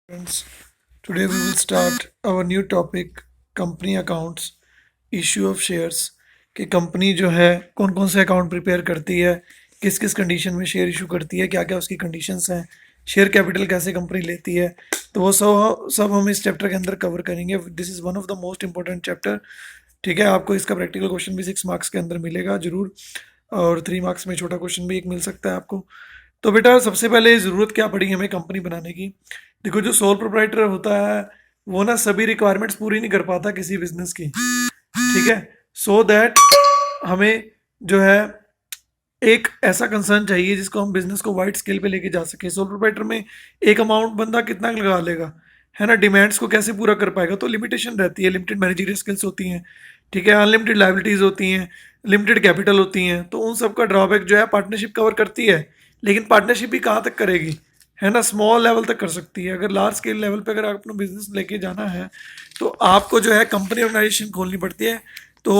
Friends, today we will start our new topic company accounts issue of shares कि company जो है कौन कौन से अकाउंट प्रिपेयर करती है, किस किस कंडीशन में शेयर इशू करती है, क्या क्या उसकी कंडीशंस हैं, शेयर कैपिटल कैसे कंपनी लेती है। तो वो सब हम इस चैप्टर के अंदर कवर करेंगे। This is one of the most important chapter. ठीक है, आपको इसका प्रैक्टिकल क्वेश्चन भी 6 मार्क्स के अंदर मिलेगा ज़रूर, और 3 मार्क्स में छोटा क्वेश्चन भी एक मिल सकता है आपको। तो बेटा सबसे पहले ज़रूरत क्या पड़ी हमें कंपनी बनाने की। देखो, जो सोल प्रोप्राइटर होता है वो ना सभी रिक्वायरमेंट्स पूरी नहीं कर पाता किसी बिजनेस की। ठीक है, सो दैट हमें जो है एक ऐसा कंसर्न चाहिए जिसको हम बिजनेस को वाइड स्केल पे लेके जा सके। सोल प्रोप्राइटर में एक अमाउंट बंदा कितना लगा लेगा, है ना, डिमांड्स को कैसे पूरा कर पाएगा। तो लिमिटेशन रहती है, लिमिटेड मैनेजरियल स्किल्स होती हैं, ठीक है, अनलिमिटेड लाइबिलिटीज होती हैं, लिमिटेड कैपिटल होती हैं। तो उन सब का ड्रॉबैक जो है पार्टनरशिप कवर करती है, लेकिन पार्टनरशिप भी कहाँ तक करेगी, है ना, स्मॉल लेवल तक कर सकती है। अगर लार्ज स्केल लेवल पे अगर आप अपना बिजनेस लेके जाना है तो आपको जो है कंपनी ऑर्गेनाइजेशन खोलनी पड़ती है। तो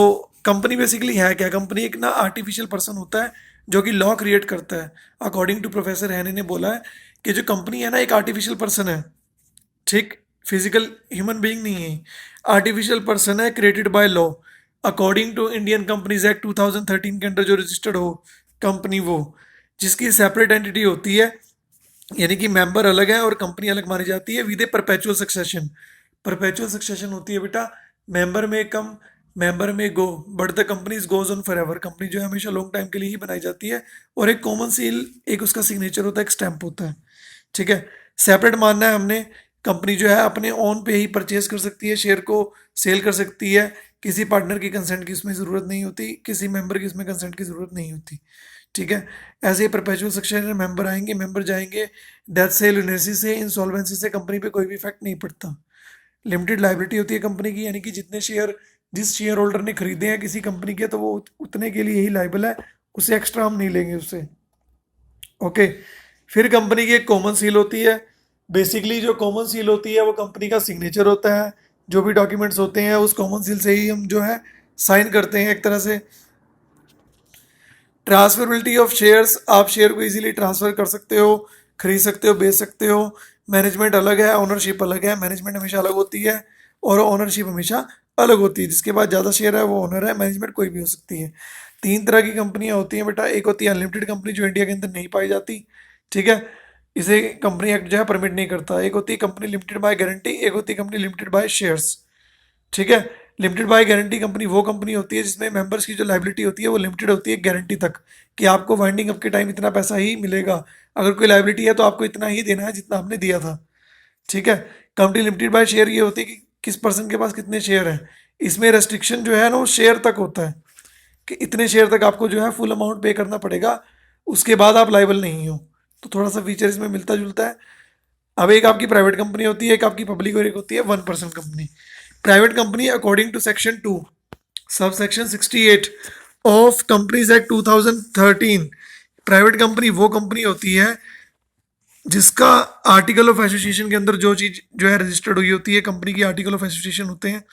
कंपनी बेसिकली है क्या, कंपनी एक ना आर्टिफिशियल पर्सन होता है जो कि लॉ क्रिएट करता है। अकॉर्डिंग टू प्रोफेसर हैनी ने बोला है कि जो कंपनी है ना एक आर्टिफिशियल पर्सन है, ठीक, फिजिकल ह्यूमन बीइंग नहीं है, आर्टिफिशियल पर्सन है created by law. According to Indian companies act 2013 के अंडर जो रजिस्टर्ड हो कंपनी, वो जिसकी सेपरेट एंटिटी होती है, यानी कि मेंबर अलग है और कंपनी अलग मानी जाती है with a perpetual succession. Perpetual succession होती है बेटा, member may come member may go, but the company goes on forever. Company जो है हमेशा लॉन्ग टाइम के लिए ही बनाई जाती है। और एक कॉमन सील, एक उसका सिग्नेचर होता है, एक स्टैंप होता है। ठीक है, सेपरेट मानना है हमने। कंपनी जो है अपने ओन पे ही परचेज कर सकती है, शेयर को सेल कर सकती है, किसी पार्टनर की कंसेंट की इसमें ज़रूरत नहीं होती, किसी मेंबर की इसमें कंसेंट की ज़रूरत नहीं होती। ठीक है, ऐसे ही परपेचुअल सक्सेशन में मेंबर आएंगे, मेंबर जाएंगे, डेथ से, लुनेसी से, इंसॉल्वेंसी से कंपनी पे कोई भी इफेक्ट नहीं पड़ता। लिमिटेड लाइबिलिटी होती है कंपनी की, यानी कि जितने शेयर जिस शेयर होल्डर ने खरीदे हैं किसी कंपनी के, तो वो उतने के लिए ही लाइबल है, उससे एक्स्ट्रा हम नहीं लेंगे उससे। ओके, फिर कंपनी की एक कॉमन सील होती है। बेसिकली जो कॉमन सील होती है वो कंपनी का सिग्नेचर होता है। जो भी डॉक्यूमेंट्स होते हैं उस कॉमन सील से ही हम जो है साइन करते हैं एक तरह से। ट्रांसफरेबिलिटी ऑफ शेयर्स, आप शेयर को इजीली ट्रांसफर कर सकते हो, खरीद सकते हो, बेच सकते हो। मैनेजमेंट अलग है, ओनरशिप अलग है। मैनेजमेंट हमेशा अलग होती है और ओनरशिप हमेशा अलग होती है। जिसके पास ज़्यादा शेयर है वो ओनर है, मैनेजमेंट कोई भी हो सकती है। 3 तरह की कंपनियां होती हैं बेटा। एक होती है अनलिमिटेड कंपनी जो इंडिया के अंदर नहीं पाई जाती, ठीक है, इसे कंपनी एक्ट जो है परमिट नहीं करता। एक होती है कंपनी लिमिटेड बाय गारंटी, एक होती है कंपनी लिमिटेड बाय शेयर्स। ठीक है, लिमिटेड बाय गारंटी कंपनी वो कंपनी होती है जिसमें मेंबर्स की जो लाइबिलिटी होती है वो लिमिटेड होती है गारंटी तक, कि आपको वाइंडिंग अप के टाइम इतना पैसा ही मिलेगा। अगर कोई लाइबिलिटी है तो आपको इतना ही देना है जितना आपने दिया था। ठीक है, कंपनी लिमिटेड बाय शेयर ये होती है कि किस पर्सन के पास कितने शेयर हैं। इसमें रेस्ट्रिक्शन जो है ना वो शेयर तक होता है, कि इतने शेयर तक आपको जो है फुल अमाउंट पे करना पड़ेगा, उसके बाद आप लाइबल नहीं हो। तो थोड़ा सा फीचर इसमें मिलता जुलता है। अब एक आपकी प्राइवेट कंपनी होती है, एक आपकी पब्लिक, और एक होती है 1% company. Private company according to section 2 sub section 68 of companies act 2013, private company वो कंपनी होती है जिसका आर्टिकल ऑफ एसोसिएशन के अंदर जो चीज़ जो है रजिस्टर्ड हुई होती है, कंपनी की आर्टिकल ऑफ एसोसिएशन होते हैं।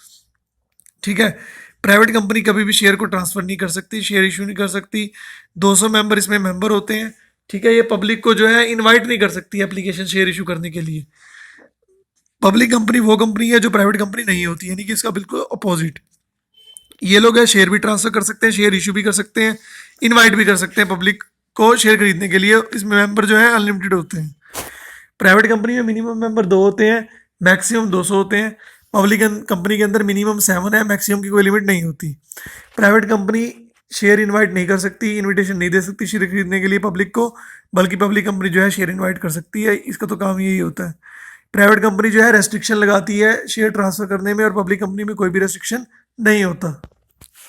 ठीक है, प्राइवेट कंपनी कभी भी शेयर को ट्रांसफर नहीं कर सकती, शेयर इशू नहीं कर सकती। 200 मेंबर इसमें मेंबर होते हैं। ठीक है, ये पब्लिक को जो है इनवाइट नहीं कर सकती एप्लीकेशन शेयर इशू करने के लिए। पब्लिक कंपनी वो कंपनी है जो प्राइवेट कंपनी नहीं होती, यानी कि इसका बिल्कुल अपोजिट। ये लोग है शेयर भी ट्रांसफर कर सकते हैं, शेयर इशू भी कर सकते हैं, इनवाइट भी कर सकते हैं पब्लिक को शेयर खरीदने के लिए। इसमें मेंबर जो है अनलिमिटेड होते हैं। प्राइवेट कंपनी में मिनिमम मेंबर 2 होते हैं, मैक्सिमम 200 होते हैं। पब्लिक कंपनी के अंदर मिनिमम 7 है, मैक्सिमम की कोई लिमिट नहीं होती। प्राइवेट कंपनी शेयर इनवाइट नहीं कर सकती, इनविटेशन नहीं दे सकती शेयर खरीदने के लिए पब्लिक को, बल्कि पब्लिक कंपनी जो है शेयर इनवाइट कर सकती है। इसका तो काम यही होता है। प्राइवेट कंपनी जो है रेस्ट्रिक्शन लगाती है शेयर ट्रांसफर करने में, और पब्लिक कंपनी में कोई भी रेस्ट्रिक्शन नहीं होता।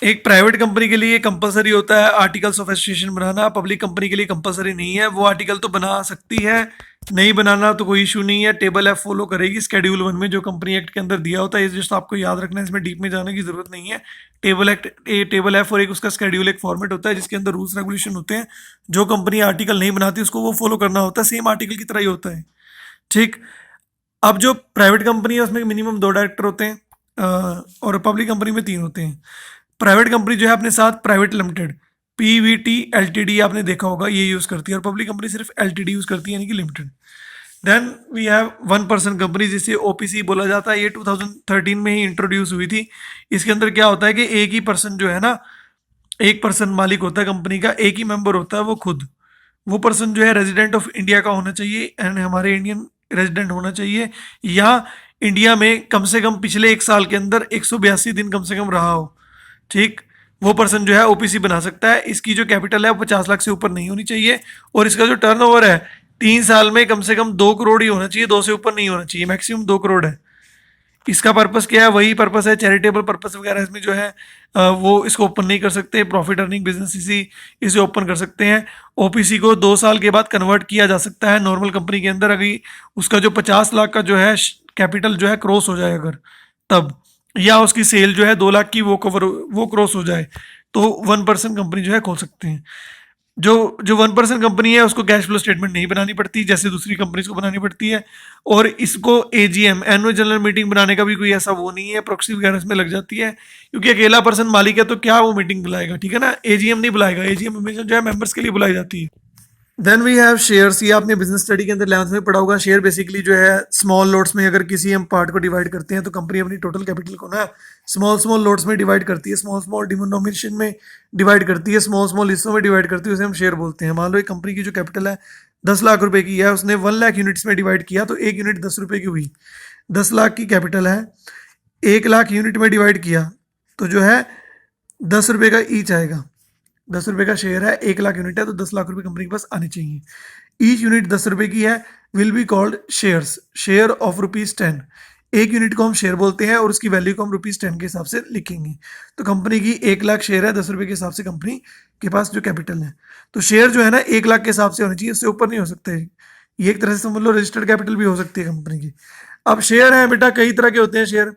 एक प्राइवेट कंपनी के लिए कंपलसरी होता है articles of association banana, public company के लिए कंपलसरी नहीं है। वो आर्टिकल तो बना सकती है, नहीं बनाना तो कोई इशू नहीं है। टेबल एफ फॉलो करेगी स्केड्यूल 1 में जो कंपनी एक्ट के अंदर दिया होता है। जस्ट आपको याद रखना है, इसमें डीप में जाने की जरूरत नहीं है। टेबल एफ और एक उसका स्केड्यूल, एक फॉर्मेट होता है जिसके अंदर रूल्स रेगुलेशन होते हैं। जो कंपनी आर्टिकल नहीं बनाती उसको वो फॉलो करना होता है, सेम आर्टिकल की तरह ही होता है। ठीक, अब जो प्राइवेट कंपनी है उसमें मिनिमम 2 डायरेक्टर होते हैं, और पब्लिक कंपनी में 3 होते हैं। प्राइवेट कंपनी जो है अपने साथ प्राइवेट लिमिटेड, पीवीटी एलटीडी आपने देखा होगा, ये यूज़ करती है, और पब्लिक कंपनी सिर्फ एलटीडी यूज़ करती है, यानी कि limited. Then we have 1% company, जिसे ओपीसी बोला जाता है। ये 2013 में ही इंट्रोड्यूस हुई थी। इसके अंदर क्या होता है कि एक ही पर्सन जो है ना, एक पर्सन मालिक होता है कंपनी का, एक ही मेंबर होता है वो खुद। वो पर्सन जो है रेजिडेंट ऑफ इंडिया का होना चाहिए एंड हमारे इंडियन रेजिडेंट होना चाहिए, या इंडिया में कम से कम पिछले 1 साल के अंदर 182 दिन कम से कम रहा हो। ठीक, वो पर्सन जो है ओपीसी बना सकता है। इसकी जो कैपिटल है वो 50 लाख से ऊपर नहीं होनी चाहिए, और इसका जो टर्नओवर है 3 साल में कम से कम 2 करोड़ ही होना चाहिए, 2 से ऊपर नहीं होना चाहिए, मैक्सिमम 2 करोड़ है। इसका पर्पस क्या है? वही पर्पस है चैरिटेबल पर्पस वगैरह, इसमें जो है वो इसको ओपन नहीं कर सकते। प्रॉफिट अर्निंग बिजनेस इसे ओपन कर सकते हैं। ओपीसी को 2 साल के बाद कन्वर्ट किया जा सकता है नॉर्मल कंपनी के अंदर, अगर उसका जो 50 लाख का जो है कैपिटल जो है क्रॉस हो जाए अगर, तब, या उसकी सेल जो है 2 लाख की वो क्रॉस हो जाए, तो 1% कंपनी जो है खोल सकते हैं। जो जो 1% कंपनी है उसको कैश फ्लो स्टेटमेंट नहीं बनानी पड़ती जैसे दूसरी कंपनीज को बनानी पड़ती है। और इसको एजीएम, एनुअल जनरल मीटिंग बनाने का भी कोई ऐसा वो नहीं है, प्रॉक्सी वगैरह इसमें लग जाती है, क्योंकि अकेला पर्सन मालिक है तो क्या वो मीटिंग बुलाएगा, ठीक है ना। एजीएम नहीं बुलाएगा, एजीएम हमेशा जो है मेंबर्स के लिए बुलाई जाती है। Then we have shares. ये आपने बिजनेस स्टडी के अंदर 11th में पढ़ा होगा। शेयर बेसिकली जो है स्मॉल लॉट्स में अगर किसी हम पार्ट को डिवाइड करते हैं तो कंपनी अपनी टोटल कैपिटल को ना स्मॉल स्मॉल लॉट्स में डिवाइड करती है, स्मॉल स्मॉल डिनोमिनेशन में डिवाइड करती है, स्मॉल स्मॉल हिस्सों में डिवाइड करती है, उसे हम शेयर बोलते हैं। मान लो एक कंपनी की जो कैपिटल है 10 लाख रुपए की है, उसने 1 लाख यूनिट्स में डिवाइड किया तो एक यूनिट 10 रुपए की हुई। 10 लाख की कैपिटल है, 1 लाख यूनिट में डिवाइड किया तो जो है 10 रुपए का ईच आएगा। 10 रुपए का शेयर है, 1 लाख यूनिट है तो 10 लाख रुपए कंपनी के पास आने चाहिए। ईच यूनिट 10 रुपए की है, will be called shares, share of ₹10। एक यूनिट को हम शेयर बोलते हैं और उसकी वैल्यू को हम ₹10 के हिसाब से लिखेंगे। तो कंपनी की 1 लाख शेयर है, 10 रुपए के हिसाब से कंपनी के पास जो कैपिटल है, तो शेयर जो है ना 1 लाख के हिसाब से होनी चाहिए, उससे ऊपर नहीं हो सकते। ये एक तरह से समझ लो रजिस्टर्ड कैपिटल भी हो सकती है कंपनी की। अब शेयर है बेटा, कई तरह के होते हैं शेयर,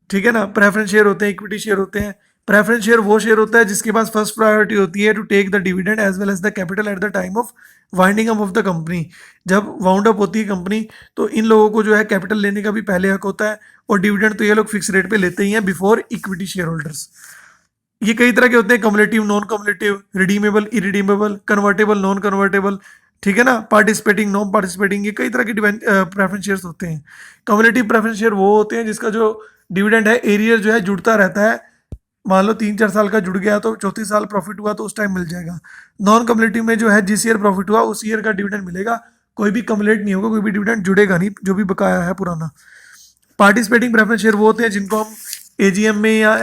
ठीक है ना। प्रेफरेंस शेयर होते हैं, इक्विटी शेयर होते हैं। प्रेफरेंस शेयर वो शेयर होता है जिसके पास फर्स्ट प्रायोरिटी होती है to take the dividend as well as the capital at the time of winding up of the company. जब वाउंड अप होती है कंपनी तो इन लोगों को जो है कैपिटल लेने का भी पहले हक होता है, और डिविडेंड तो ये लोग फिक्स रेट पे लेते ही हैं बिफोर इक्विटी शेयर होल्डर्स। ये कई तरह के होते हैं, cumulative, non cumulative, redeemable, irredeemable, convertible, non convertible, ठीक है ना, पार्टिसिपेटिंग, नॉन पार्टिसिपेटिंग, ये कई तरह के प्रेफरेंस शेयर्स होते हैं। कम्युलेटिव प्रेफरेंस शेयर वो होते हैं जिसका जो डिविडेंड है एरियर जो है जुड़ता रहता है। मान लो 3-4 साल का जुड़ गया तो चौथे साल प्रॉफिट हुआ तो उस टाइम मिल जाएगा। नॉन कम्युलेटिव में जो है जिस ईयर प्रॉफिट हुआ उस ईयर का डिविडेंड मिलेगा, कोई भी कम्युलेट नहीं होगा, कोई भी डिविडेंड जुड़ेगा नहीं जो भी बकाया है पुराना। पार्टिसिपेटिंग प्रेफरेंस शेयर वो होते हैं जिनको हम एजीएम में या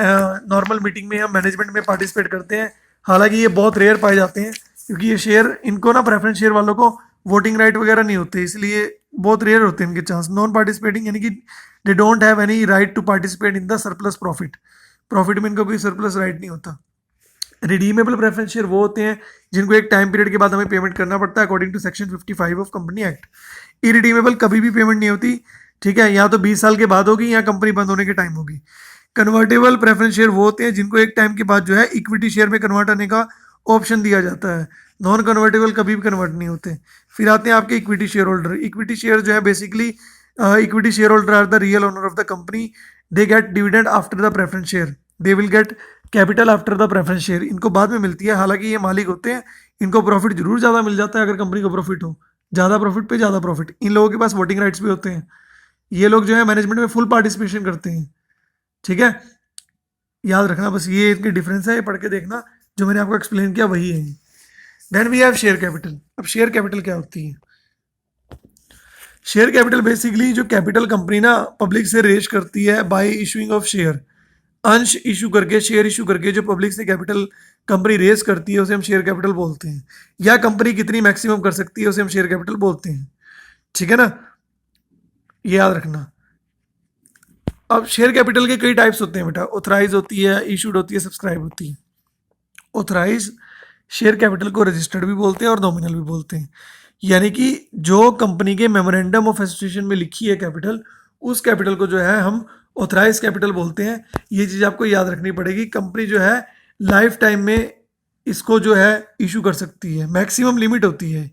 नॉर्मल मीटिंग में या मैनेजमेंट में पार्टिसिपेट करते हैं। हालांकि ये बहुत रेयर पाए जाते हैं क्योंकि ये शेयर, इनको ना प्रेफरेंस शेयर वालों को वोटिंग राइट वगैरह नहीं होते, इसलिए बहुत रेयर होते हैं इनके चांस। नॉन पार्टिसिपेटिंग यानी कि they don't have any right to participate in the surplus profit, profit में इनको कोई सरप्लस राइट नहीं होता। रिडीमेबल प्रेफरेंस शेयर वो होते हैं जिनको एक टाइम पीरियड के बाद हमें पेमेंट करना पड़ता है according to section 55 of company act. Irredeemable कभी भी पेमेंट नहीं होती, ठीक है, या तो 20 साल के बाद होगी या कंपनी बंद होने के टाइम होगी। कन्वर्टेबल प्रेफरेंस शेयर वो होते हैं जिनको एक टाइम के बाद जो है इक्विटी शेयर में कन्वर्ट होने का ऑप्शन दिया जाता है। नॉन कन्वर्टेबल कभी भी कन्वर्ट नहीं होते। फिर आते हैं आपके equity share holder. Equity share जो है basically, equity share holder are the real owner of the company, they get dividend after the preference share, they will get capital after the preference share. इनको बाद में मिलती है, हालांकि ये मालिक होते हैं, इनको प्रॉफिट जरूर ज़्यादा मिल जाता है अगर कंपनी को प्रॉफिट हो, ज़्यादा प्रॉफिट पे ज़्यादा प्रॉफिट। इन लोगों के पास वोटिंग राइट्स भी होते हैं, ये लोग जो है मैनेजमेंट में फुल पार्टिसिपेशन करते हैं, ठीक है। याद रखना बस, ये इनके डिफरेंस है, ये पढ़ के देखना, जो मैंने आपको एक्सप्लेन किया वही है। Then we have share capital. अब शेयर कैपिटल क्या होती है? शेयर कैपिटल बेसिकली जो कैपिटल कंपनी ना पब्लिक से रेज करती है बाय इशूइंग ऑफ शेयर, अंश इशू करके, शेयर इशू करके जो पब्लिक से कैपिटल कंपनी रेज करती है उसे हम शेयर कैपिटल बोलते हैं। या कंपनी कितनी मैक्सिमम कर सकती है उसे हम शेयर कैपिटल बोलते हैं, ठीक है ना, ये याद रखना। अब शेयर कैपिटल के कई टाइप्स होते हैं बेटा, ऑथराइज होती है, इशूड होती है, सब्सक्राइब होती है। ऑथराइज शेयर कैपिटल को रजिस्टर्ड भी बोलते हैं और नॉमिनल भी बोलते हैं, यानी कि जो कंपनी के मेमोरेंडम ऑफ एसोसिएशन में लिखी है कैपिटल, उस कैपिटल को जो है हम ऑथराइज कैपिटल बोलते हैं। ये चीज़ आपको याद रखनी पड़ेगी। कंपनी जो है लाइफ टाइम में इसको जो है इशू कर सकती है, मैक्सिमम लिमिट होती है,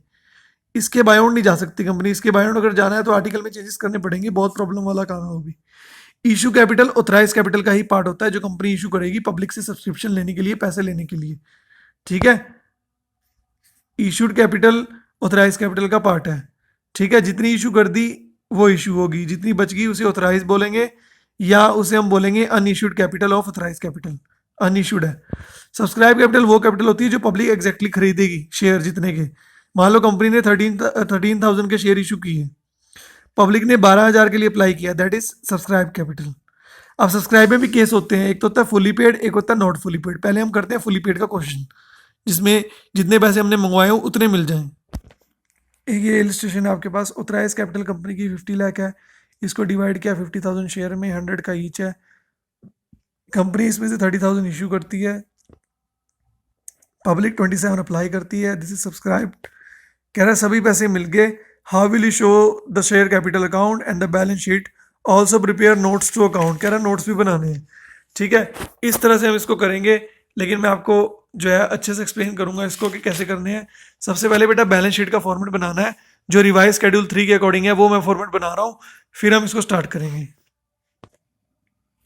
इसके बायोंड नहीं जा सकती कंपनी। इसके बायोंड अगर जाना है तो आर्टिकल में चेंजेस करने पड़ेंगे, बहुत प्रॉब्लम वाला काम है वो भी। इशू कैपिटल ऑथराइज कैपिटल का ही पार्ट होता है जो कंपनी इशू करेगी पब्लिक से सब्सक्रिप्शन लेने के लिए, पैसे लेने के लिए, ठीक है। इशूड कैपिटल ऑथराइज कैपिटल का पार्ट है। ठीक है, जितनी इशू कर दी वो इशू होगी, जितनी बच गई उसे ऑथराइज बोलेंगे, या उसे हम बोलेंगे unissued capital of authorise capital. Unissued है। सब्सक्राइब कैपिटल वो कैपिटल होती है जो पब्लिक एग्जैक्टली खरीदेगी शेयर जितने के। मान लो कंपनी ने 13,000 के शेयर इशू किए, पब्लिक ने 12,000 के लिए अप्लाई किया, दैट इज सब्सक्राइब कैपिटल। अब सब्सक्राइब में भी केस होते हैं, एक तो होता है फुली पेड, एक होता है नॉट फुली पेड। पहले हम करते हैं फुली पेड का क्वेश्चन, जिसमें जितने पैसे हमने मंगवाए हो उतने मिल जाएं। एक ये इलस्ट्रेशन है आपके पास, ऑथराइज कैपिटल कंपनी की 50 लाख है, इसको डिवाइड किया 50,000 शेयर में, 100 का ईच है। कंपनी इसमें से 30,000 इशू करती है, पब्लिक 27 अप्लाई करती है, दिस इज सब्सक्राइब्ड। कह रहा है सभी पैसे मिल गए, how will you show the share capital account and the balance sheet, also prepare notes to account. कह रहा है नोट्स भी बनाने हैं। ठीक है, इस तरह से हम इसको करेंगे, लेकिन मैं आपको जो है अच्छे से एक्सप्लेन करूंगा इसको कि कैसे करने हैं। सबसे पहले बेटा बैलेंस शीट का फॉर्मेट बनाना है, जो रिवाइज शेड्यूल 3 के अकॉर्डिंग है वो मैं फॉर्मेट बना रहा हूँ, फिर हम इसको स्टार्ट करेंगे।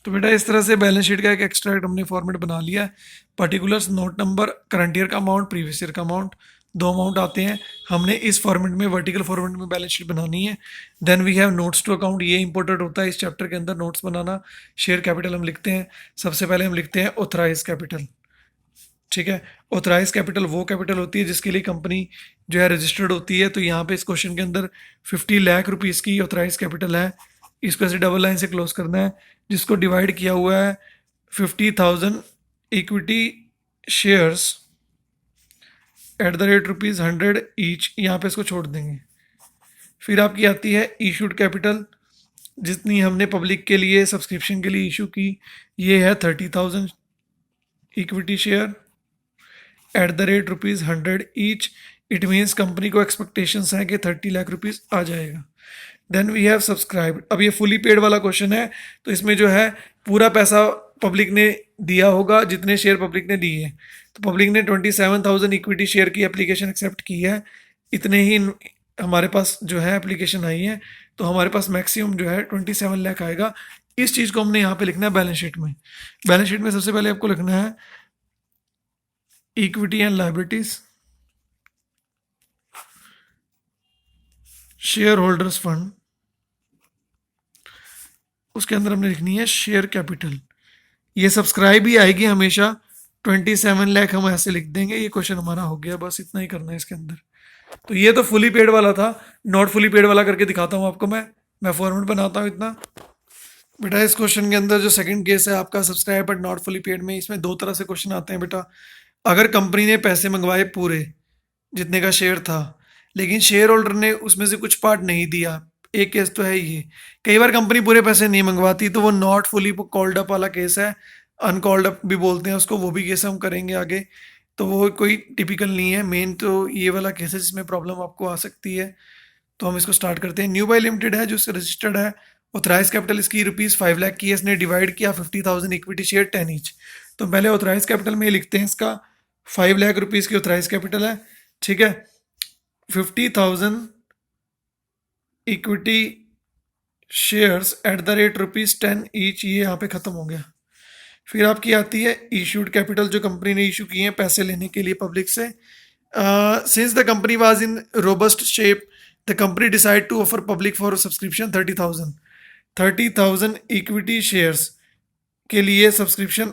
तो बेटा इस तरह से बैलेंस शीट का एक एक्सट्रैक्ट हमने फॉर्मेट बना लिया है। Particulars, note number, current year का अमाउंट, प्रीवियस ईयर का अमाउंट, दो अमाउंट आते हैं। हमने इस फॉर्मेट में, वर्टिकल फॉर्मेट में बैलेंस शीट बनानी है। Then we have notes to account, ये इंपॉर्टेंट होता है इस चैप्टर के अंदर नोट्स बनाना। शेयर कैपिटल हम लिखते हैं, सबसे पहले हम लिखते हैं ऑथराइज कैपिटल। ठीक है, ऑथराइज कैपिटल वो कैपिटल होती है जिसके लिए कंपनी जो है रजिस्टर्ड होती है। तो यहाँ पे इस क्वेश्चन के अंदर 50 लाख रुपीज़ की ऑथराइज कैपिटल है, इसको ऐसे डबल लाइन से क्लोज करना है, जिसको डिवाइड किया हुआ है 50,000 equity shares at the rate ₹100 each, यहाँ पे इसको छोड़ देंगे। फिर आपकी आती है इशूड कैपिटल, जितनी हमने पब्लिक के लिए सब्सक्रिप्शन के लिए इशू की, ये है 30,000 equity share at the rate ₹100 each. It means company को एक्सपेक्टेशंस हैं कि 30 लाख रुपीज़ आ जाएगा। Then we have subscribed. अब ये फुली पेड वाला क्वेश्चन है, तो इसमें जो है पूरा पैसा पब्लिक ने दिया होगा जितने शेयर पब्लिक ने दिए हैं। तो पब्लिक ने 27,000 इक्विटी शेयर की एप्लीकेशन एक्सेप्ट की है, इतने ही हमारे पास जो है एप्लीकेशन आई है, तो हमारे पास मैक्सिमम जो है 27 लाख आएगा। इस चीज़ को हमने यहाँ पे लिखना है बैलेंस शीट में। बैलेंस शीट में सबसे पहले आपको लिखना है equity and liabilities, share holders fund, उसके अंदर हमने लिखनी है शेयर कैपिटल। ये सब्सक्राइब ही आएगी हमेशा, 27 लाख हम ऐसे लिख देंगे। ये क्वेश्चन हमारा हो गया, बस इतना ही करना है इसके अंदर। तो ये तो फुली पेड वाला था, नॉट फुली पेड वाला करके दिखाता हूँ आपको। मैं फॉर्मेट बनाता हूँ इतना। बेटा इस क्वेश्चन के अंदर जो सेकंड केस है आपका subscribe but not fully paid में, इसमें दो तरह से क्वेश्चन आते हैं बेटा। अगर कंपनी ने पैसे मंगवाए पूरे जितने का शेयर था, लेकिन शेयर होल्डर ने उसमें से कुछ पार्ट नहीं दिया, एक केस तो है ये। कई बार कंपनी पूरे पैसे नहीं मंगवाती, तो वो नॉट फुली कॉल्ड अप वाला केस है, अनकॉल्ड अप भी बोलते हैं उसको, वो भी केस हम करेंगे आगे। तो वो कोई टिपिकल नहीं है, मेन तो ये वाला केस है जिसमें प्रॉब्लम आपको आ सकती है। तो हम इसको स्टार्ट करते हैं। न्यू बाय लिमिटेड है जो इसका रजिस्टर्ड है, ऑथराइज कैपिटल इसकी ₹5 लाख की है, इसने डिवाइड किया 50,000 इक्विटी शेयर 10 ईच। तो पहले ऑथराइज कैपिटल में लिखते हैं इसका 5 लाख रुपीज़ की ऑथराइज कैपिटल है। ठीक है, 50,000 equity shares at the rate ₹10 each, ये यहाँ पे ख़त्म हो गया। फिर आपकी आती है इशूड कैपिटल, जो कंपनी ने इशू किए हैं पैसे लेने के लिए पब्लिक से। Since the company was in robust shape, the company decide to offer public for subscription 30,000 equity shares के लिए सब्सक्रिप्शन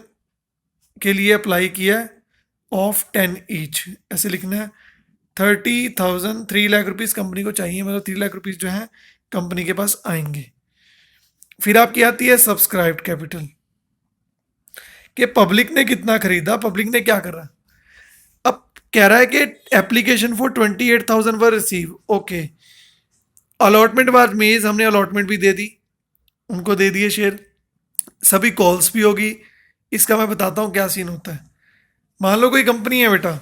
के लिए अप्लाई किया ऑफ 10 ईच, ऐसे लिखना है। 30,000, 3 लाख रुपीज़ कंपनी को चाहिए, मतलब 3 लाख रुपीज़ जो है कंपनी के पास आएंगे। फिर आपकी आती है सब्सक्राइब्ड कैपिटल, कि पब्लिक ने कितना खरीदा, पब्लिक ने क्या करा। अब कह रहा है कि application for 28,000 were receive, okay. Allotment was मीज, हमने अलॉटमेंट भी दे दी, उनको दे दिए शेयर, सभी कॉल्स भी होगी। इसका मैं बताता हूँ क्या सीन होता है। मान लो कोई कंपनी है बेटा,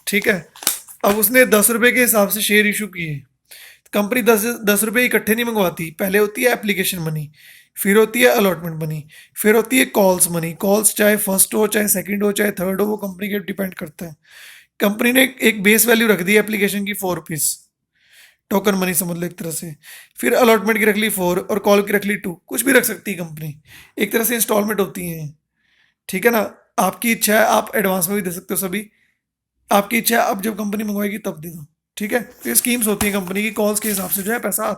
ठीक है, अब उसने 10 रुपये के हिसाब से शेयर इशू किए। कंपनी 10 रुपये इकट्ठे नहीं मंगवाती, पहले होती है एप्लीकेशन मनी, फिर होती है अलॉटमेंट मनी, फिर होती है कॉल्स मनी। कॉल्स चाहे फर्स्ट हो, चाहे सेकंड हो, चाहे थर्ड हो, वो कंपनी के डिपेंड करता है। कंपनी ने एक बेस वैल्यू रख दी एप्लीकेशन की ₹4, टोकन मनी समझ लो एक तरह से। फिर अलॉटमेंट की रख ली 4 और कॉल की रख ली 2, कुछ भी रख सकती है कंपनी, एक तरह से इंस्टॉलमेंट होती हैं। ठीक है ना, आपकी इच्छा है, आप एडवांस में भी दे सकते हो, सभी आपकी इच्छा है, अब जब कंपनी मंगवाएगी तब दे दो। ठीक है, तो ये स्कीम्स होती हैं कंपनी की, कॉल्स के हिसाब से जो है पैसा